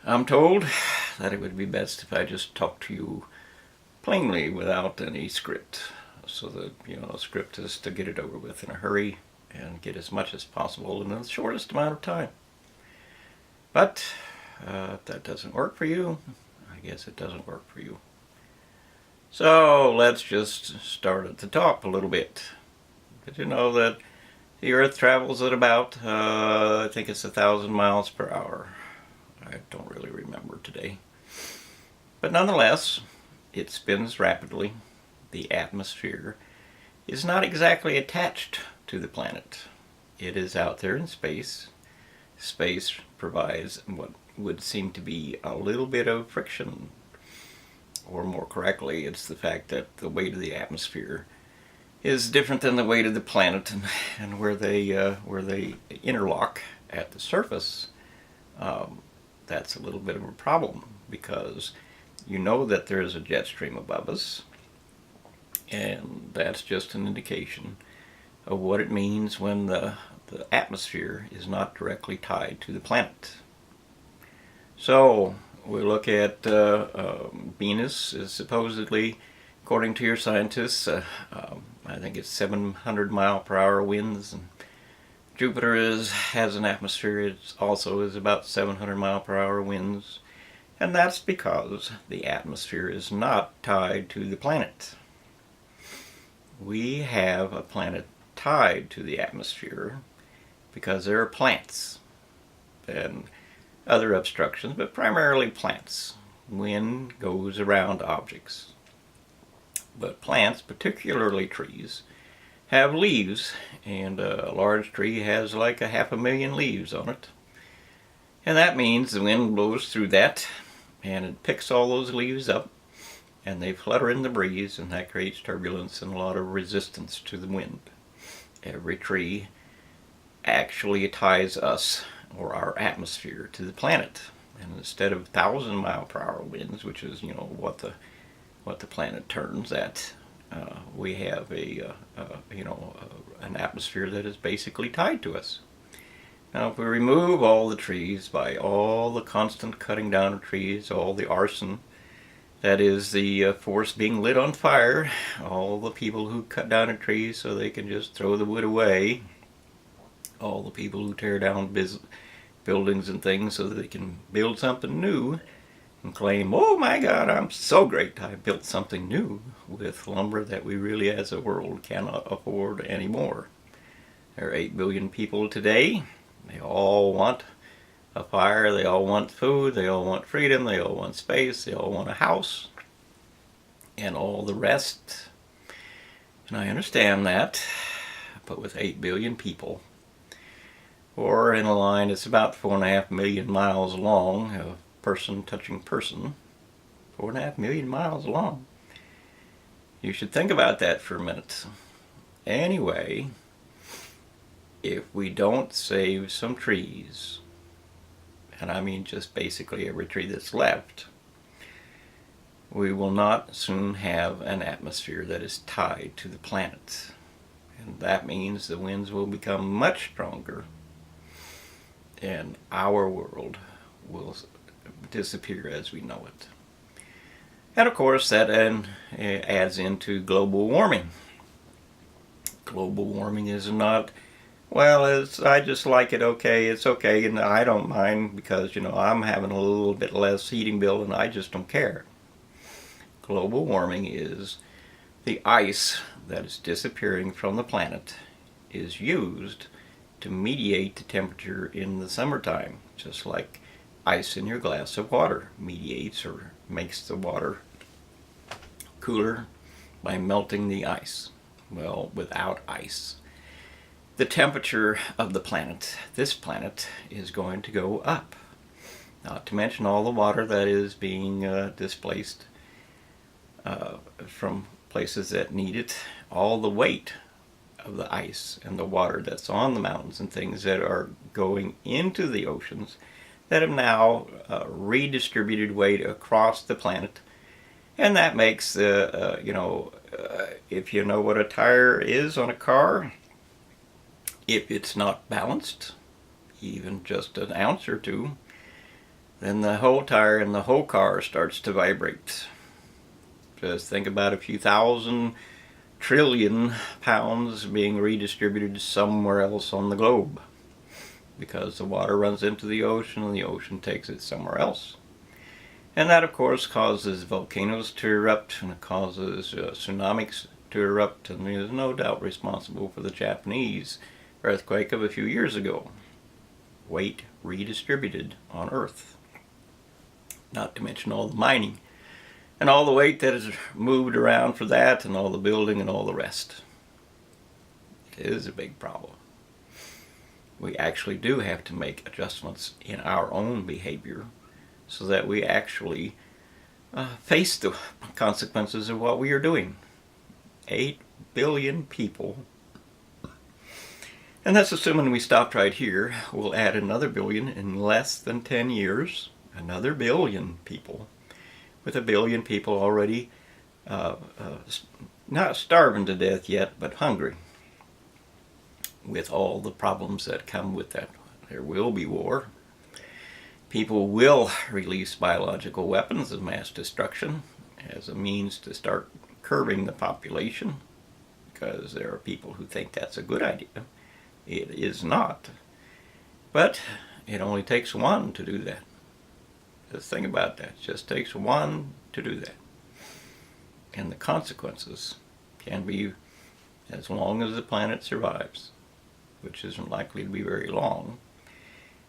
I'm told that it would be best if I just talk to you plainly without any script. So that, the script is to get it over with in a hurry and get as much as possible in the shortest amount of time. But if that doesn't work for you, I guess it doesn't work for you. So let's just start at the top a little bit. Did you know that the Earth travels at about, I think it's 1,000 miles per hour. I don't really remember today. But nonetheless, it spins rapidly. The atmosphere is not exactly attached to the planet. It is out there in space. Space provides what would seem to be a little bit of friction. Or more correctly, it's the fact that the weight of the atmosphere is different than the weight of the planet, and where they interlock at the surface, that's a little bit of a problem, because you know that there is a jet stream above us, and that's just an indication of what it means when the atmosphere is not directly tied to the planet. So we look at Venus is supposedly, according to your scientists, I think it's 700 mile per hour winds, and Jupiter has an atmosphere. It also is about 700 mile per hour winds, and that's because the atmosphere is not tied to the planet. We have a planet tied to the atmosphere because there are plants and other obstructions, but primarily plants. Wind goes around objects. But plants, particularly trees, have leaves, and a large tree has like 500,000 leaves on it. And that means the wind blows through that, and it picks all those leaves up, and they flutter in the breeze, and that creates turbulence and a lot of resistance to the wind. Every tree actually ties us, or our atmosphere, to the planet. And instead of 1,000 mile per hour winds, which is what the planet turns at, we have an atmosphere that is basically tied to us. Now, if we remove all the trees, by all the constant cutting down of trees, all the arson, that is the forest being lit on fire, all the people who cut down a tree so they can just throw the wood away, all the people who tear down buildings and things so that they can build something new and claim, oh my God, I'm so great, I built something new with lumber that we really as a world cannot afford anymore. There are 8 billion people today. They all want a fire, they all want food, they all want freedom, they all want space, they all want a house, and all the rest. And I understand that, but with 8 billion people, or in a line that's about 4.5 million miles long, of person touching person, 4.5 million miles long. You should think about that for a minute. Anyway, if we don't save some trees, and I mean just basically every tree that's left, we will not soon have an atmosphere that is tied to the planet. And that means the winds will become much stronger, and our world will disappear as we know it. And of course that adds into global warming. Global warming is not, well, I just like it, okay, it's okay, and I don't mind because, I'm having a little bit less heating bill and I just don't care. Global warming is the ice that is disappearing from the planet is used to mediate the temperature in the summertime, just like ice in your glass of water mediates or makes the water cooler by melting the ice. Well, without ice, the temperature of the planet, this planet, is going to go up. Not to mention all the water that is being displaced from places that need it, all the weight of the ice and the water that's on the mountains and things that are going into the oceans that have now redistributed weight across the planet. And that makes if you know what a tire is on a car, if it's not balanced, even just an ounce or two, then the whole tire and the whole car starts to vibrate. Just think about a few thousand trillion pounds being redistributed somewhere else on the globe, because the water runs into the ocean and the ocean takes it somewhere else. And that, of course, causes volcanoes to erupt, and it causes tsunamis to erupt, and is no doubt responsible for the Japanese earthquake of a few years ago. Weight redistributed on Earth. Not to mention all the mining and all the weight that is moved around for that, and all the building and all the rest. It is a big problem. We actually do have to make adjustments in our own behavior so that we actually face the consequences of what we are doing. 8 billion people. And that's assuming we stopped right here. We'll add another billion in less than 10 years. Another billion people. With a billion people already not starving to death yet, but hungry. With all the problems that come with that. There will be war. People will release biological weapons of mass destruction as a means to start curbing the population, because there are people who think that's a good idea. It is not. But it only takes one to do that. Just think about that. It just takes one to do that. And the consequences can be as long as the planet survives, which isn't likely to be very long,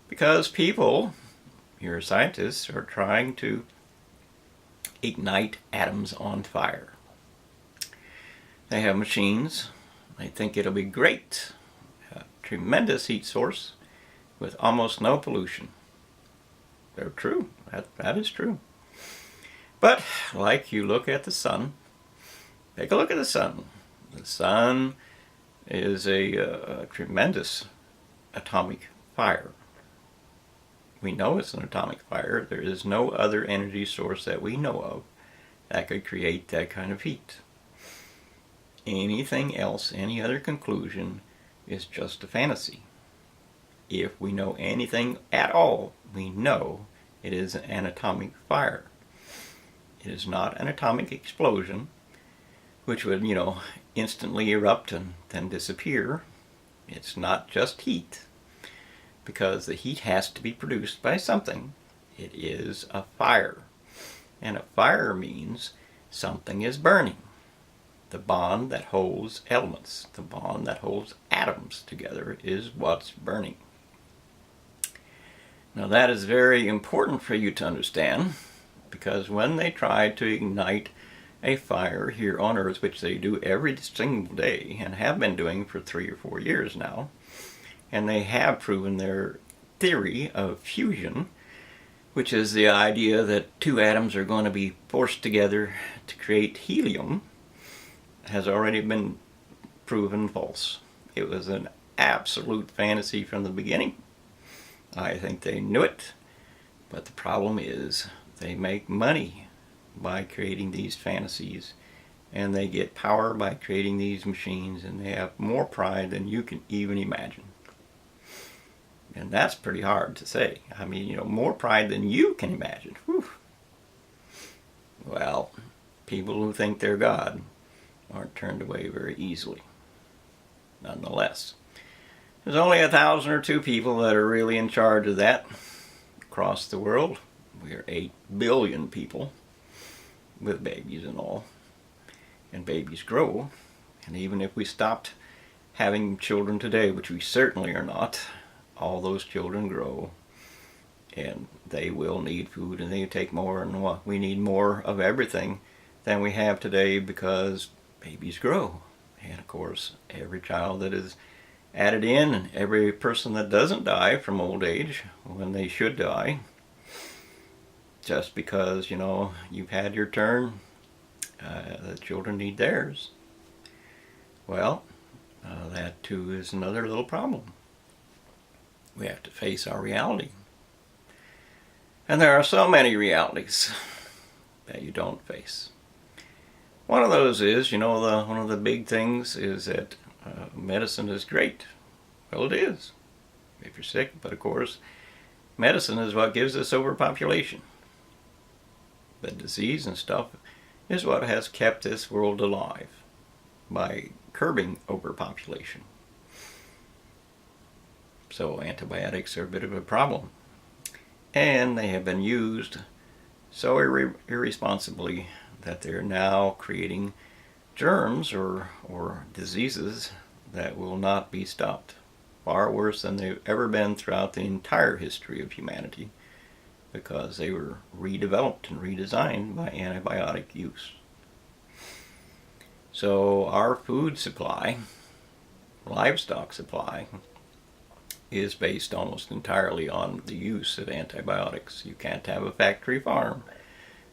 because people, your scientists, are trying to ignite atoms on fire. They have machines. They think it'll be great. A tremendous heat source with almost no pollution. They're true. That is true. But like you look at the sun, take a look at the sun. The sun is a tremendous atomic fire. We know it's an atomic fire. There is no other energy source that we know of that could create that kind of heat. Anything else, any other conclusion, is just a fantasy. If we know anything at all, we know it is an atomic fire. It is not an atomic explosion, which would, instantly erupt and then disappear. It's not just heat, because the heat has to be produced by something. It is a fire. And a fire means something is burning. The bond that holds elements, the bond that holds atoms together, is what's burning. Now that is very important for you to understand, because when they try to ignite a fire here on Earth, which they do every single day and have been doing for 3 or 4 years now, and they have proven their theory of fusion, which is the idea that 2 atoms are going to be forced together to create helium, has already been proven false. It was an absolute fantasy from the beginning. I think they knew it, but the problem is they make money by creating these fantasies, and they get power by creating these machines, and they have more pride than you can even imagine. And that's pretty hard to say. I mean, more pride than you can imagine. Whew. Well, people who think they're God aren't turned away very easily. Nonetheless, there's only 1,000 or 2 people that are really in charge of that across the world. We are 8 billion people with babies and all. And babies grow. And even if we stopped having children today, which we certainly are not, all those children grow. And they will need food, and they take more, and we need more of everything than we have today, because babies grow. And of course, every child that is added in, and every person that doesn't die from old age when they should die, just because, you've had your turn, the children need theirs. Well, that too is another little problem. We have to face our reality. And there are so many realities that you don't face. One of those is, one of the big things is that medicine is great. Well, it is, if you're sick, but of course, Medicine is what gives us overpopulation. The disease and stuff is what has kept this world alive by curbing overpopulation. So antibiotics are a bit of a problem. And they have been used so irresponsibly that they're now creating germs or diseases that will not be stopped. Far worse than they've ever been throughout the entire history of humanity, because they were redeveloped and redesigned by antibiotic use. So our food supply, livestock supply, is based almost entirely on the use of antibiotics. You can't have a factory farm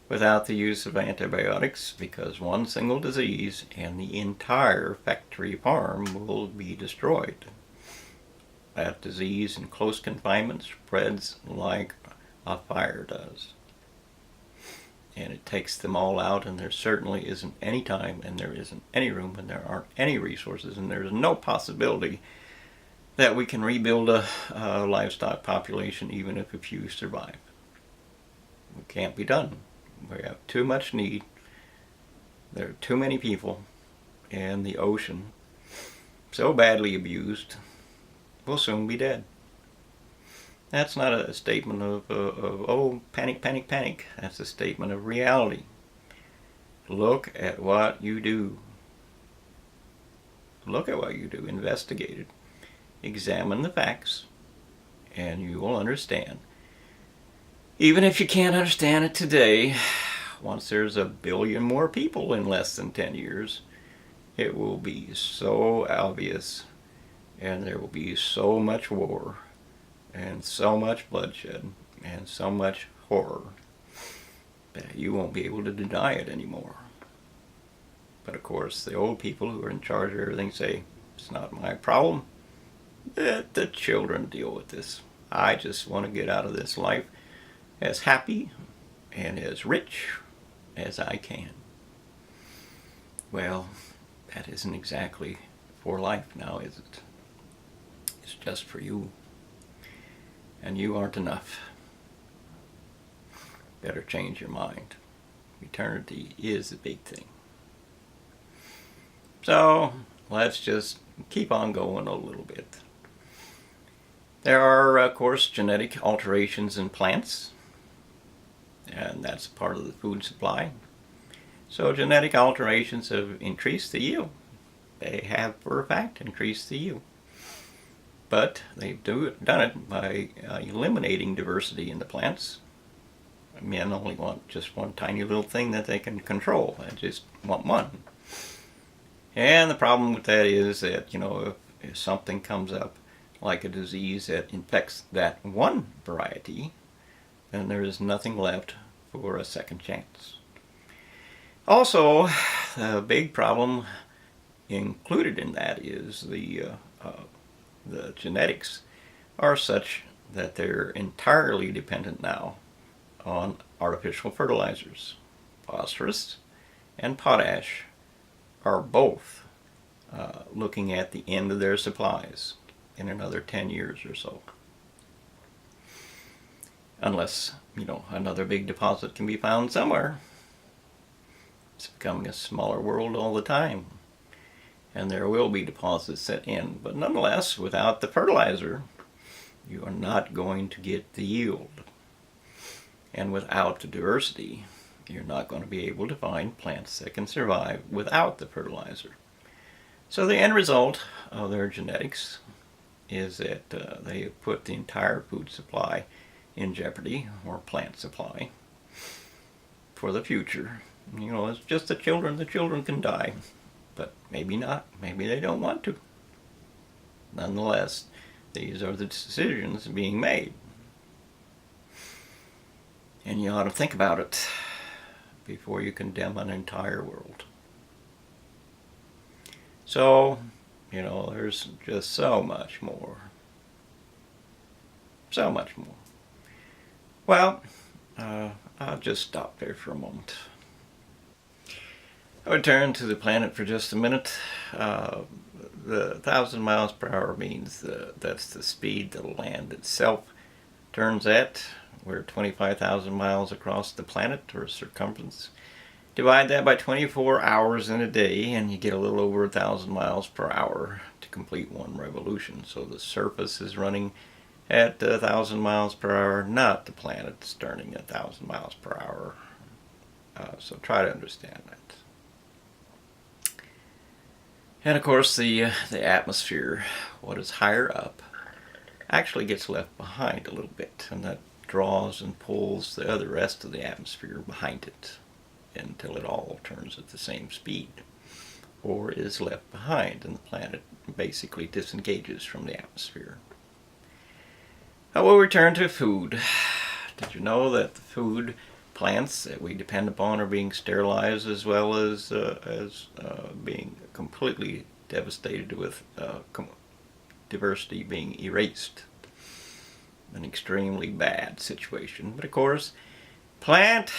without the use of antibiotics, because one single disease and the entire factory farm will be destroyed. That disease in close confinement spreads like a fire does. And it takes them all out, and there certainly isn't any time, and there isn't any room, and there aren't any resources, and there's no possibility that we can rebuild a livestock population even if a few survive. It can't be done. We have too much need. There are too many people, and the ocean, so badly abused, will soon be dead. That's not a statement of oh, panic, panic, panic. That's a statement of reality. Look at what you do. Look at what you do. Investigate it. Examine the facts, and you will understand. Even if you can't understand it today, once there's 1 billion more people in less than 10 years, it will be so obvious, and there will be so much war, and so much bloodshed, and so much horror, that you won't be able to deny it anymore. But of course, the old people who are in charge of everything say, it's not my problem. Let the children deal with this. I just want to get out of this life as happy and as rich as I can. Well, that isn't exactly for life now, is it? It's just for you. And you aren't enough. Better change your mind. Eternity is a big thing. So, let's just keep on going a little bit. There are, of course, genetic alterations in plants, and that's part of the food supply. So genetic alterations have increased the yield. They have, for a fact, increased the yield. But they've done it by eliminating diversity in the plants. Men only want just one tiny little thing that they can control. They just want one. And the problem with that is that, if something comes up, like a disease that infects that one variety, then there is nothing left for a second chance. Also, the big problem included in that is the genetics are such that they're entirely dependent now on artificial fertilizers. Phosphorus and potash are both looking at the end of their supplies in another 10 years or so. Unless, another big deposit can be found somewhere. It's becoming a smaller world all the time. And there will be deposits set in. But nonetheless, without the fertilizer, you are not going to get the yield. And without the diversity, you're not going to be able to find plants that can survive without the fertilizer. So the end result of their genetics is that they have put the entire food supply in jeopardy, or plant supply, for the future. It's just the children can die, but maybe not, maybe they don't want to. Nonetheless, these are the decisions being made. And you ought to think about it before you condemn an entire world. So, there's just so much more. So much more. Well, I'll just stop there for a moment. I would turn to the planet for just a minute. The 1,000 miles per hour means that's the speed the land itself turns out we're 25,000 miles across the planet, or circumference. Divide that by 24 hours in a day, and you get a little over 1,000 miles per hour to complete one revolution. So the surface is running at 1,000 miles per hour, not the planet's turning 1,000 miles per hour. So try to understand that. And of course, the atmosphere, what is higher up, actually gets left behind a little bit, and that draws and pulls the other rest of the atmosphere behind it until it all turns at the same speed, or is left behind, and the planet basically disengages from the atmosphere. I will return to food. Did you know that the food plants that we depend upon are being sterilized, as well as being completely devastated with diversity being erased? An extremely bad situation. But of course, plant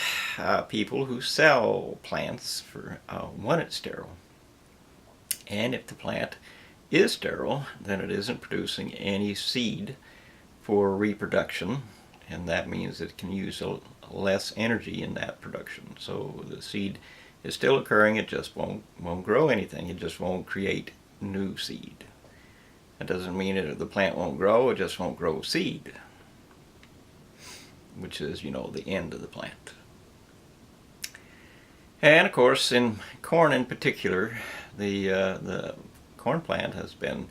people who sell plants want it sterile. And if the plant is sterile, then it isn't producing any seed for reproduction, and that means it can use less energy in that production. So the seed is still occurring, it just won't grow anything. It just won't create new seed. That doesn't mean that the plant won't grow, it just won't grow seed, which is, the end of the plant. And of course, in corn in particular, the corn plant has been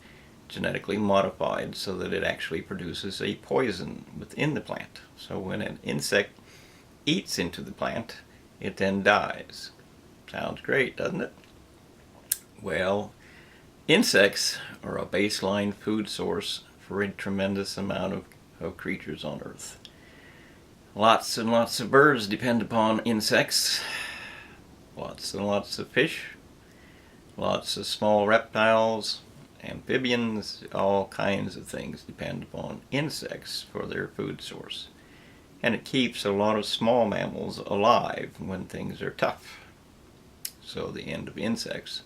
genetically modified so that it actually produces a poison within the plant. So when an insect eats into the plant, it then dies. Sounds great, doesn't it? Well, insects are a baseline food source for a tremendous amount of creatures on Earth. Lots and lots of birds depend upon insects. Lots and lots of fish. Lots of small reptiles, amphibians, all kinds of things depend upon insects for their food source. And it keeps a lot of small mammals alive when things are tough. So the end of insects,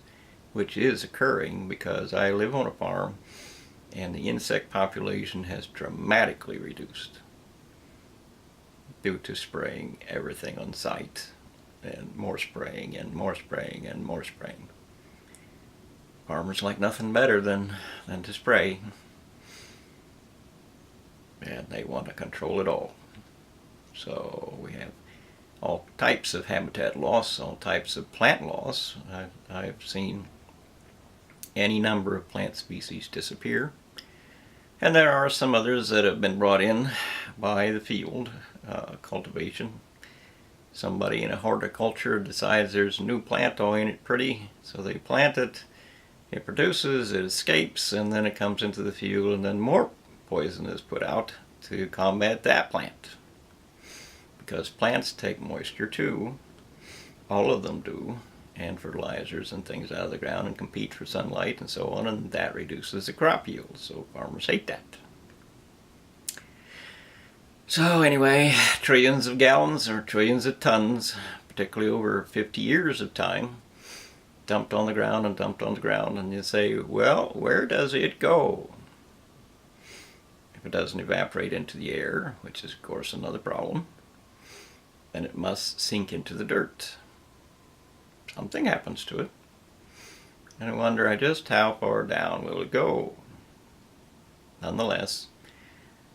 which is occurring because I live on a farm and the insect population has dramatically reduced due to spraying everything on site, and more spraying and more spraying and more spraying. Farmers like nothing better than to spray, and they want to control it all. So we have all types of habitat loss, all types of plant loss. I've seen any number of plant species disappear, and there are some others that have been brought in by the field cultivation. Somebody in a horticulture decides there's a new plant, oh ain't it pretty, so they plant it. It produces, it escapes, and then it comes into the field, and then more poison is put out to combat that plant. Because plants take moisture too, all of them do, and fertilizers and things out of the ground, and compete for sunlight and so on, and that reduces the crop yield, so farmers hate that. So anyway, trillions of gallons or trillions of tons, particularly over 50 years of time, dumped on the ground and dumped on the ground, and you say, well, where does it go? If it doesn't evaporate into the air, which is of course another problem, then it must sink into the dirt. Something happens to it. And I wonder just how far down will it go? Nonetheless,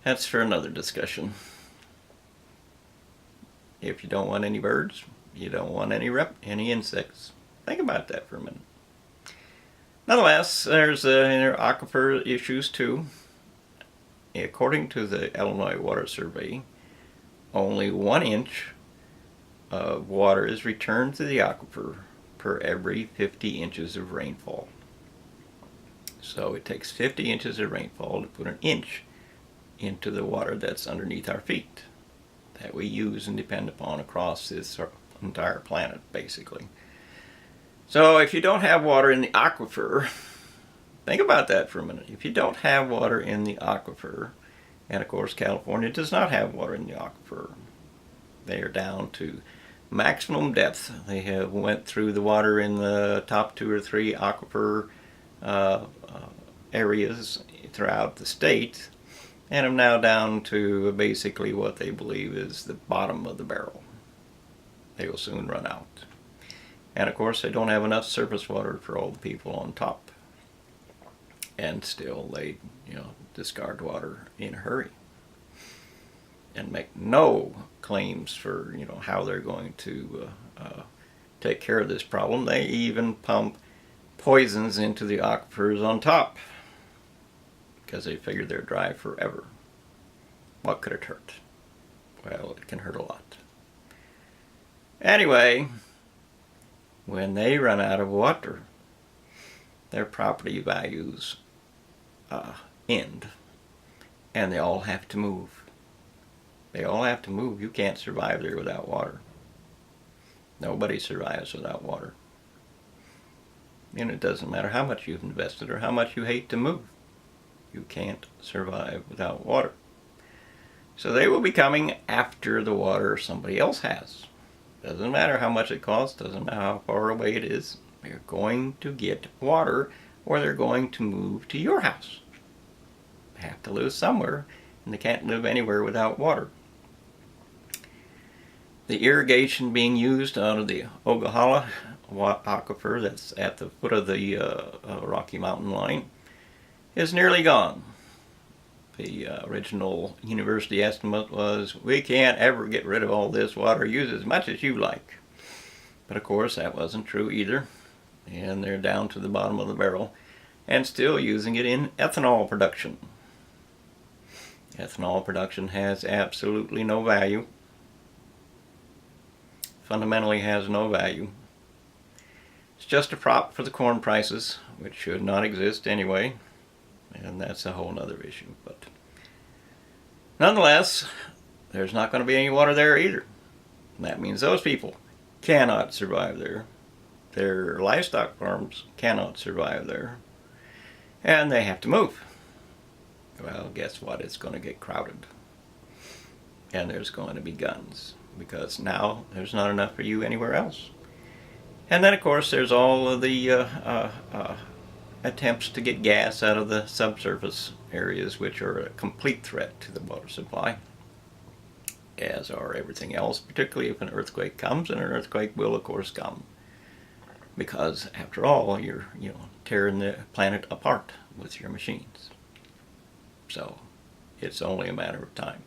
that's for another discussion. If you don't want any birds, you don't want any insects. Think about that for a minute. Nonetheless, there's aquifer issues too. According to the Illinois Water Survey, only 1 inch of water is returned to the aquifer per every 50 inches of rainfall. So it takes 50 inches of rainfall to put an inch into the water that's underneath our feet, that we use and depend upon across this entire planet, basically. So if you don't have water in the aquifer, think about that for a minute. If you don't have water in the aquifer, and of course California does not have water in the aquifer, they are down to maximum depth. They have went through the water in the top 2 or 3 aquifer areas throughout the state, and are now down to basically what they believe is the bottom of the barrel. They will soon run out. And of course, they don't have enough surface water for all the people on top. And still, they, discard water in a hurry and make no claims for, how they're going to take care of this problem. They even pump poisons into the aquifers on top because they figure they're dry forever. What could it hurt? Well, it can hurt a lot. Anyway, when they run out of water, their property values end, and they all have to move. They all have to move. You can't survive there without water. Nobody survives without water. And it doesn't matter how much you've invested or how much you hate to move. You can't survive without water. So they will be coming after the water somebody else has. Doesn't matter how much it costs, doesn't matter how far away it is. They're going to get water, or they're going to move to your house. They have to live somewhere, and they can't live anywhere without water. The irrigation being used out of the Ogallala aquifer that's at the foot of the Rocky Mountain line is nearly gone. The original university estimate was, we can't ever get rid of all this water, use as much as you like. But of course that wasn't true either, and they're down to the bottom of the barrel and still using it in ethanol production. Ethanol production has absolutely no value. Fundamentally has no value. It's just a prop for the corn prices, which should not exist anyway, and that's a whole other issue. But nonetheless, there's not going to be any water there either. And that means those people cannot survive there. Their livestock farms cannot survive there, and they have to move. Well, guess what? It's going to get crowded, and there's going to be guns, because now there's not enough for you anywhere else. And then of course there's all of the attempts to get gas out of the subsurface areas, which are a complete threat to the water supply, as are everything else, particularly if an earthquake comes, and an earthquake will of course come, because after all you're tearing the planet apart with your machines. So it's only a matter of time.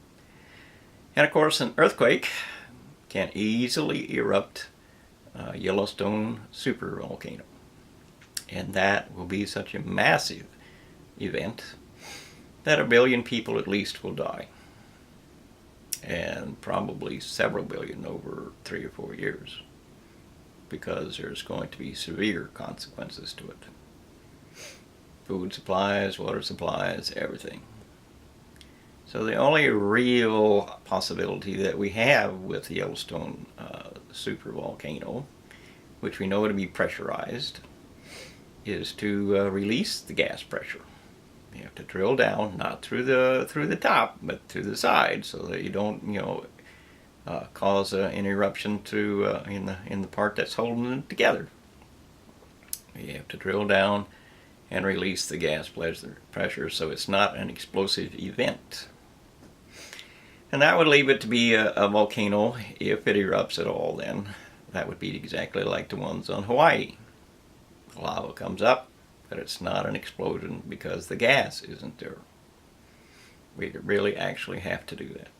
And of course an earthquake can easily erupt Yellowstone supervolcano, and that will be such a massive event that 1 billion people at least will die, and probably several billion over 3 or 4 years, because there's going to be severe consequences to it. Food supplies, water supplies, everything. So the only real possibility that we have with the Yellowstone supervolcano, which we know to be pressurized, is to release the gas pressure. You have to drill down, not through the top, but through the side, so that you don't cause an eruption to in the part that's holding it together. You have to drill down and release the gas pressure, so it's not an explosive event. And that would leave it to be a volcano, if it erupts at all. Then that would be exactly like the ones on Hawaii. The lava comes up, but it's not an explosion because the gas isn't there. We really actually have to do that,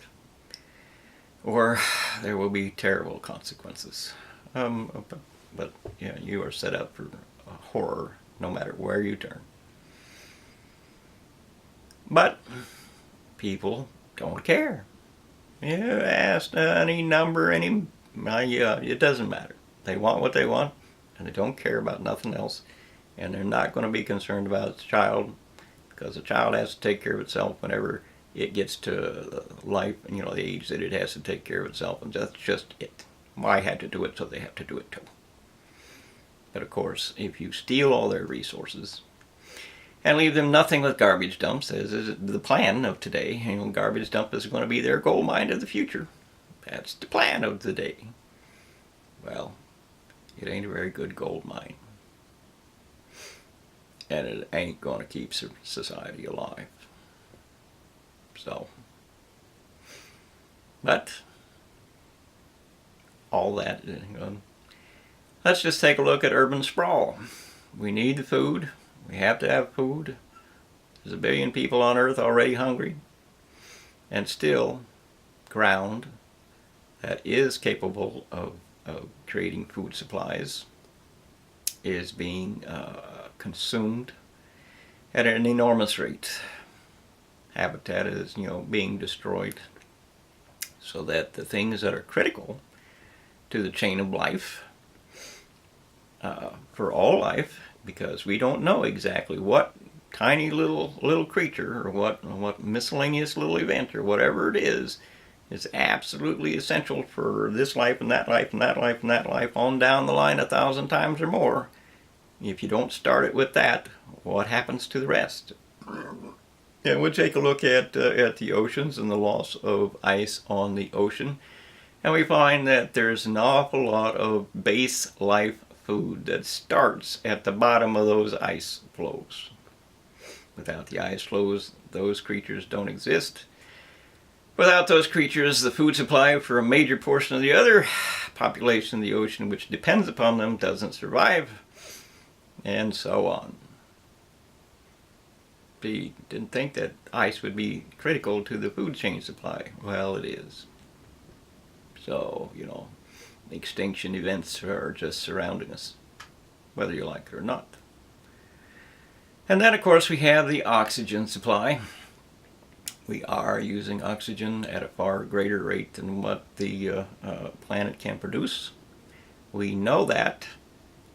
or there will be terrible consequences. But yeah, you are set up for horror no matter where you turn. But people don't care. You ask any number, it doesn't matter. They want what they want, and they don't care about nothing else. And they're not going to be concerned about the child, because the child has to take care of itself whenever it gets to life, the age that it has to take care of itself, and that's just it. Well, I had to do it, so they have to do it too. But of course, if you steal all their resources and leave them nothing with garbage dumps, as is the plan of today, garbage dump is going to be their gold mine of the future. That's the plan of the day. Well, it ain't a very good gold mine. And it ain't going to keep society alive. So, but all that, let's just take a look at urban sprawl. We need the food. We have to have food. There's a billion people on Earth already hungry, and still ground that is capable of creating food supplies is being consumed at an enormous rate. Habitat is, being destroyed, so that the things that are critical to the chain of life, for all life, because we don't know exactly what tiny little creature or what miscellaneous little event or whatever it is absolutely essential for this life and that life and that life and that life on down the line 1,000 times or more. If you don't start it with that, what happens to the rest? And we'll take a look at the oceans and the loss of ice on the ocean, and we find that there's an awful lot of base life food that starts at the bottom of those ice flows. Without the ice flows, those creatures don't exist. Without those creatures, the food supply for a major portion of the other population of the ocean, which depends upon them, doesn't survive, and so on. They didn't think that ice would be critical to the food chain supply. Well, it is. So, extinction events are just surrounding us, whether you like it or not. And then, of course, we have the oxygen supply. We are using oxygen at a far greater rate than what the planet can produce. We know that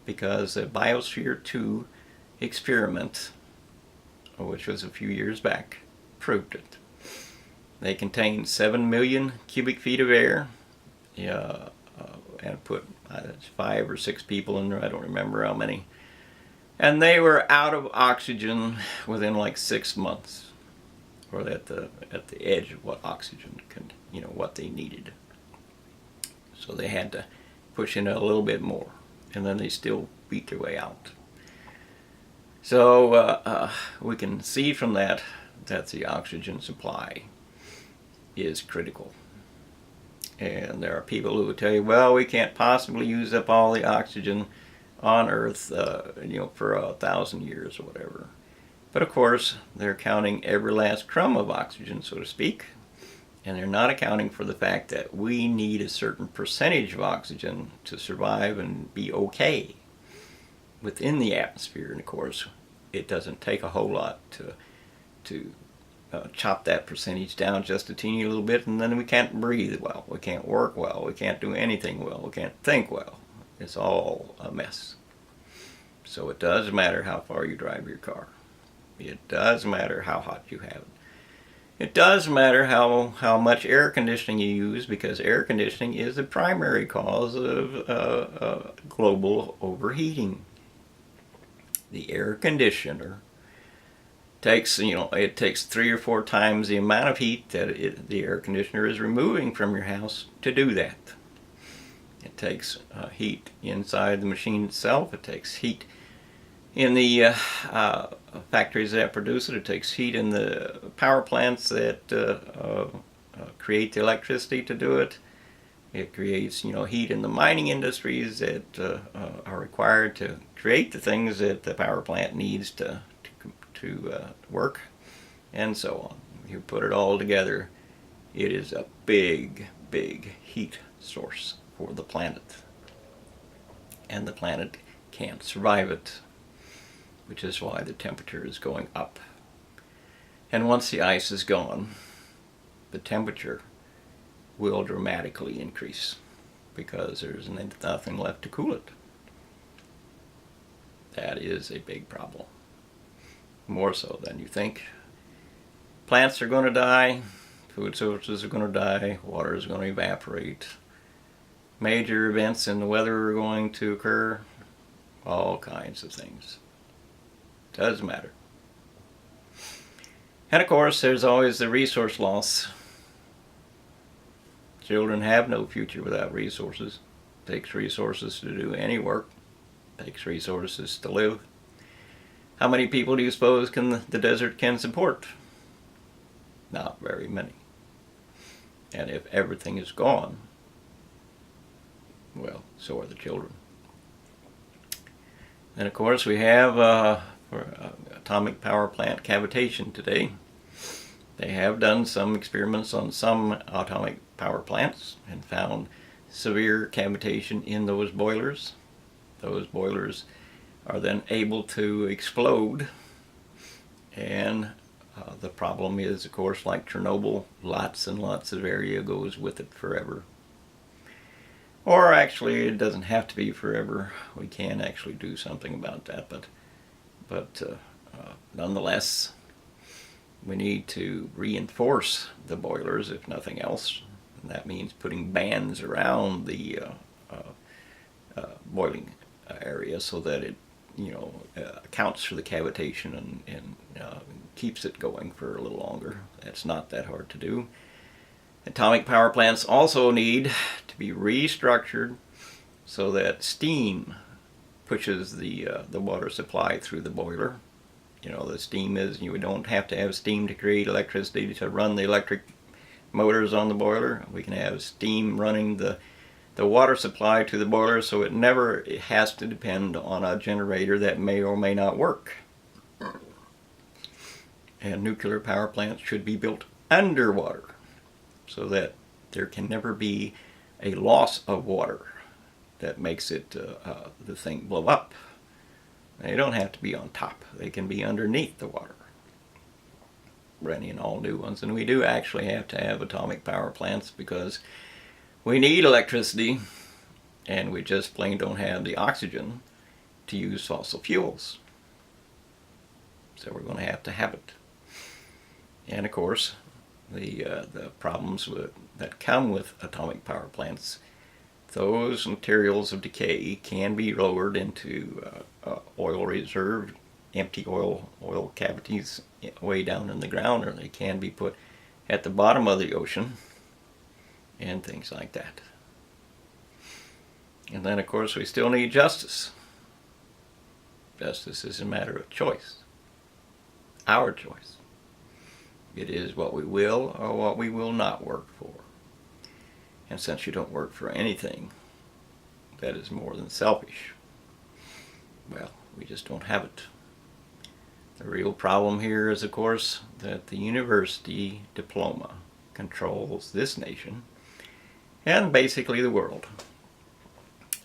because the Biosphere 2 experiment, which was a few years back, proved it. They contained 7 million cubic feet of air, and put 5 or 6 people in there, I don't remember how many. And they were out of oxygen within like 6 months, or at the edge of what oxygen could, what they needed. So they had to push in a little bit more, and then they still beat their way out. So we can see from that the oxygen supply is critical. And there are people who will tell you, well, we can't possibly use up all the oxygen on Earth, for 1,000 years or whatever. But of course, they're counting every last crumb of oxygen, so to speak, and they're not accounting for the fact that we need a certain percentage of oxygen to survive and be okay within the atmosphere. And of course, it doesn't take a whole lot to chop that percentage down just a teeny little bit, and then we can't breathe well, we can't work well, we can't do anything well, we can't think well. It's all a mess. So it does matter how far you drive your car. It does matter how hot you have it. It does matter how much air conditioning you use, because air conditioning is the primary cause of global overheating. The air conditioner takes, it takes 3 or 4 times the amount of heat that the air conditioner is removing from your house to do that. It takes heat inside the machine itself. It takes heat in the factories that produce it. It takes heat in the power plants that create the electricity to do it. It creates, heat in the mining industries that are required to create the things that the power plant needs to work, and so on. You put it all together, it is a big heat source for the planet, and the planet can't survive it, which is why the temperature is going up. And once the ice is gone, the temperature will dramatically increase, because there's nothing left to cool it. That is a big problem. More so than you think. Plants are going to die, food sources are going to die, water is going to evaporate, major events in the weather are going to occur, all kinds of things. Does matter. And of course, there's always the resource loss. Children have no future without resources. It takes resources to do any work. It takes resources to live. How many people do you suppose the desert can support? Not very many. And if everything is gone, well, so are the children. And of course we have for atomic power plant cavitation today. They have done some experiments on some atomic power plants and found severe cavitation in those boilers. Those boilers are then able to explode, and the problem is, of course, like Chernobyl, lots and lots of area goes with it forever. Or actually, it doesn't have to be forever. We can actually do something about that, but nonetheless, we need to reinforce the boilers, if nothing else. And that means putting bands around the boiling area so that it, accounts for the cavitation and keeps it going for a little longer. That's not that hard to do. Atomic power plants also need to be restructured so that steam pushes the water supply through the boiler. The steam is, you don't have to have steam to create electricity to run the electric motors on the boiler. We can have steam running the water supply to the boiler, so it never has to depend on a generator that may or may not work. And nuclear power plants should be built underwater so that there can never be a loss of water that makes it the thing blow up. They don't have to be on top. They can be underneath the water. Any and all new ones. And we do actually have to have atomic power plants because we need electricity, and we just plain don't have the oxygen to use fossil fuels. So we're going to have it. And of course, the problems that come with atomic power plants, those materials of decay can be lowered into oil reserve, empty oil cavities way down in the ground, or they can be put at the bottom of the ocean and things like that. And then of course we still need justice. Justice is a matter of choice. Our choice. It is what we will or what we will not work for. And since you don't work for anything that is more than selfish, well, we just don't have it. The real problem here is, of course, that the university diploma controls this nation and basically the world.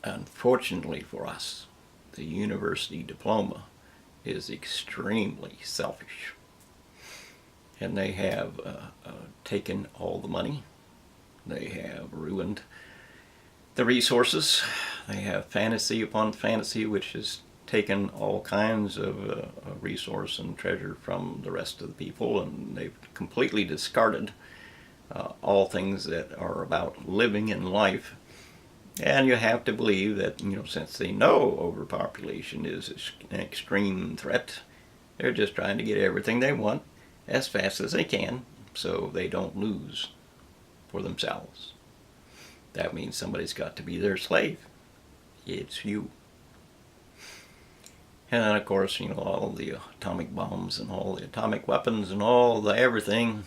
Unfortunately for us, the university diploma is extremely selfish. And they have taken all the money. They have ruined the resources. They have fantasy upon fantasy, which has taken all kinds of resource and treasure from the rest of the people, and they've completely discarded all things that are about living in life. And you have to believe that, since they know overpopulation is an extreme threat, they're just trying to get everything they want as fast as they can so they don't lose for themselves. That means somebody's got to be their slave. It's you. And then of course, all the atomic bombs and all the atomic weapons and all the everything.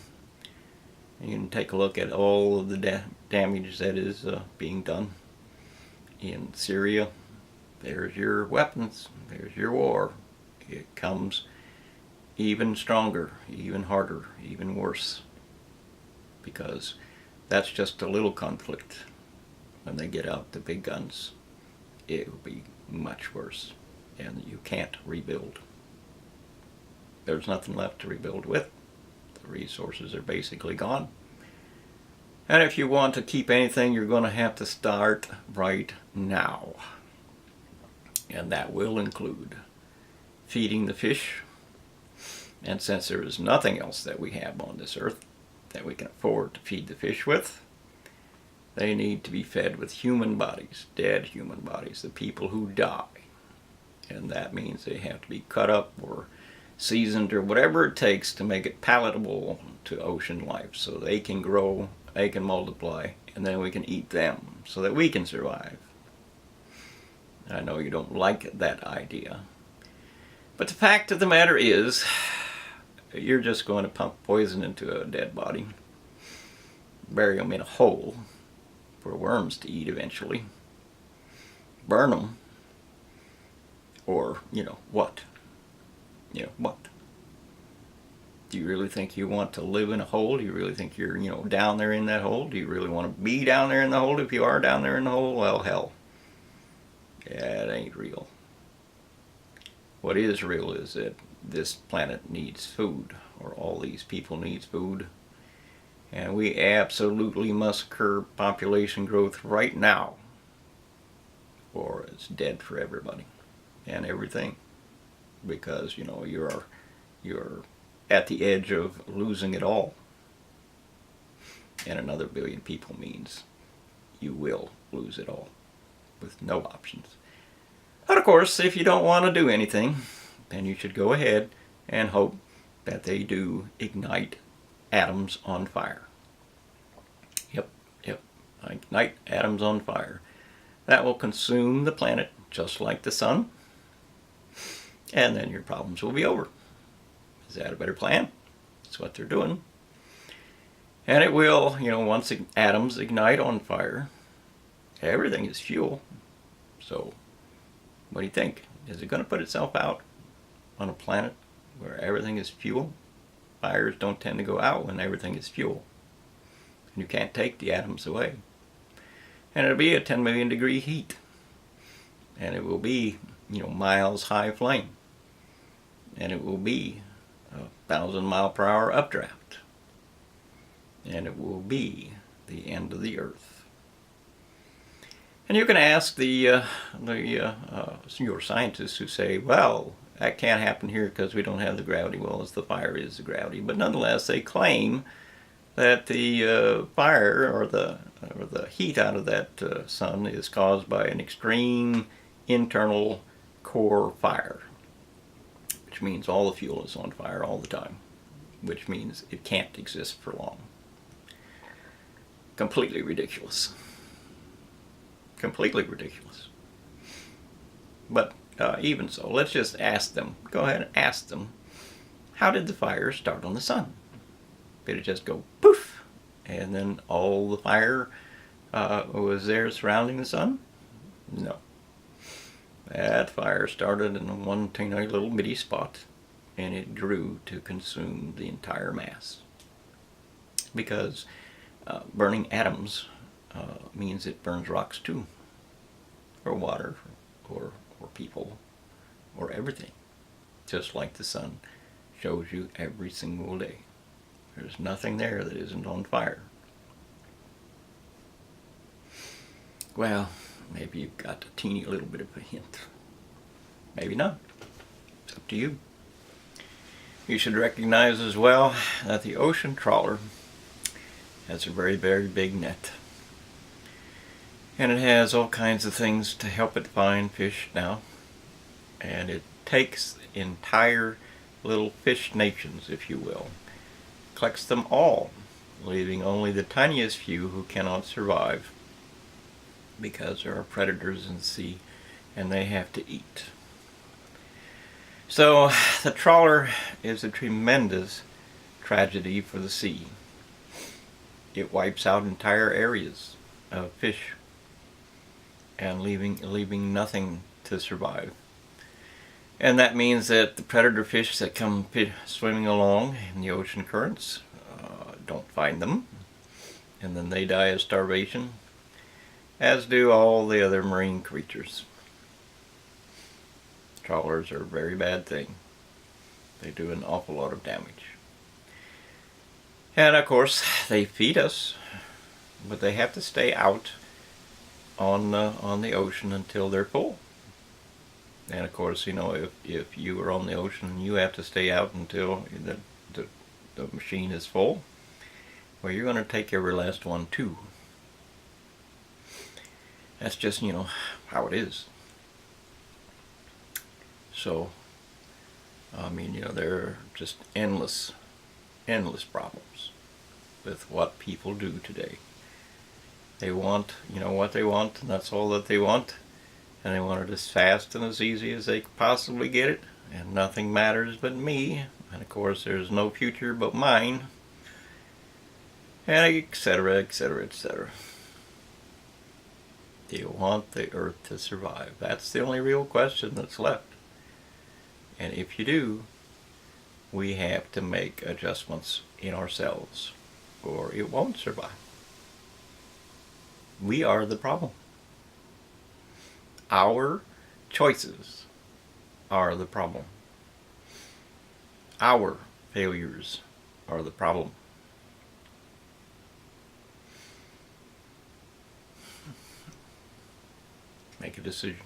You can take a look at all of the damage that is being done in Syria. There's your weapons. There's your war. It comes even stronger, even harder, even worse. Because that's just a little conflict. When they get out the big guns, it will be much worse. And you can't rebuild. There's nothing left to rebuild with. The resources are basically gone. And if you want to keep anything, you're going to have to start right now. And that will include feeding the fish. And since there is nothing else that we have on this earth that we can afford to feed the fish with, they need to be fed with human bodies, dead human bodies, the people who die. And that means they have to be cut up or seasoned or whatever it takes to make it palatable to ocean life so they can grow, they can multiply, and then we can eat them so that we can survive. I know you don't like that idea. But the fact of the matter is, you're just going to pump poison into a dead body, bury them in a hole for worms to eat eventually, burn them, or, what? What? Do you really think you want to live in a hole? Do you really think you're, down there in that hole? Do you really want to be down there in the hole? If you are down there in the hole, well, hell. Yeah, it ain't real. What is real is that this planet needs food, or all these people needs food. And we absolutely must curb population growth right now, or it's dead for everybody and everything. Because, you're at the edge of losing it all. And another billion people means you will lose it all with no options. But of course, if you don't want to do anything, then you should go ahead and hope that they do ignite atoms on fire. Yep, ignite atoms on fire. That will consume the planet just like the sun, and then your problems will be over. Is that a better plan? That's what they're doing. And it will, once atoms ignite on fire, everything is fuel. So, what do you think? Is it going to put itself out on a planet where everything is fuel? Fires don't tend to go out when everything is fuel. And you can't take the atoms away. And it'll be a 10 million degree heat. And it will be, miles high flame. And it will be 1,000-mile-per-hour updraft. And it will be the end of the earth. And you can ask your scientists who say, well, that can't happen here because we don't have the gravity. Well, as the fire is the gravity. But nonetheless, they claim that the fire or the heat out of that sun is caused by an extreme internal core fire, which means all the fuel is on fire all the time, which means it can't exist for long. Completely ridiculous. Completely ridiculous. But even so, let's just ask them. Go ahead and ask them, how did the fire start on the sun? Did it just go poof, and then all the fire was there surrounding the sun? No. That fire started in one tiny little bitty spot, and it grew to consume the entire mass. Because burning atoms means it burns rocks too, or water, or people, or everything. Just like the sun shows you every single day. There's nothing there that isn't on fire. Well, maybe you've got a teeny little bit of a hint. Maybe not. It's up to you. You should recognize as well that the ocean trawler has a very, very big net. And it has all kinds of things to help it find fish now. And it takes entire little fish nations, if you will, collects them all, leaving only the tiniest few who cannot survive because there are predators in the sea and they have to eat. So the trawler is a tremendous tragedy for the sea. It wipes out entire areas of fish and leaving nothing to survive. And that means that the predator fish that come swimming along in the ocean currents don't find them, and then they die of starvation, as do all the other marine creatures. Trawlers are a very bad thing. They do an awful lot of damage. And of course, they feed us, but they have to stay out on the ocean until they're full. And of course, if you are on the ocean and you have to stay out until the machine is full, well, you're going to take every last one too. That's just, how it is. So, there are just endless problems with what people do today. They want, what they want, and that's all that they want. And they want it as fast and as easy as they could possibly get it. And nothing matters but me. And of course, there's no future but mine, and etc., etc., etc. Do you want the Earth to survive? That's the only real question that's left. And if you do, we have to make adjustments in ourselves, or it won't survive. We are the problem. Our choices are the problem. Our failures are the problem. Make a decision.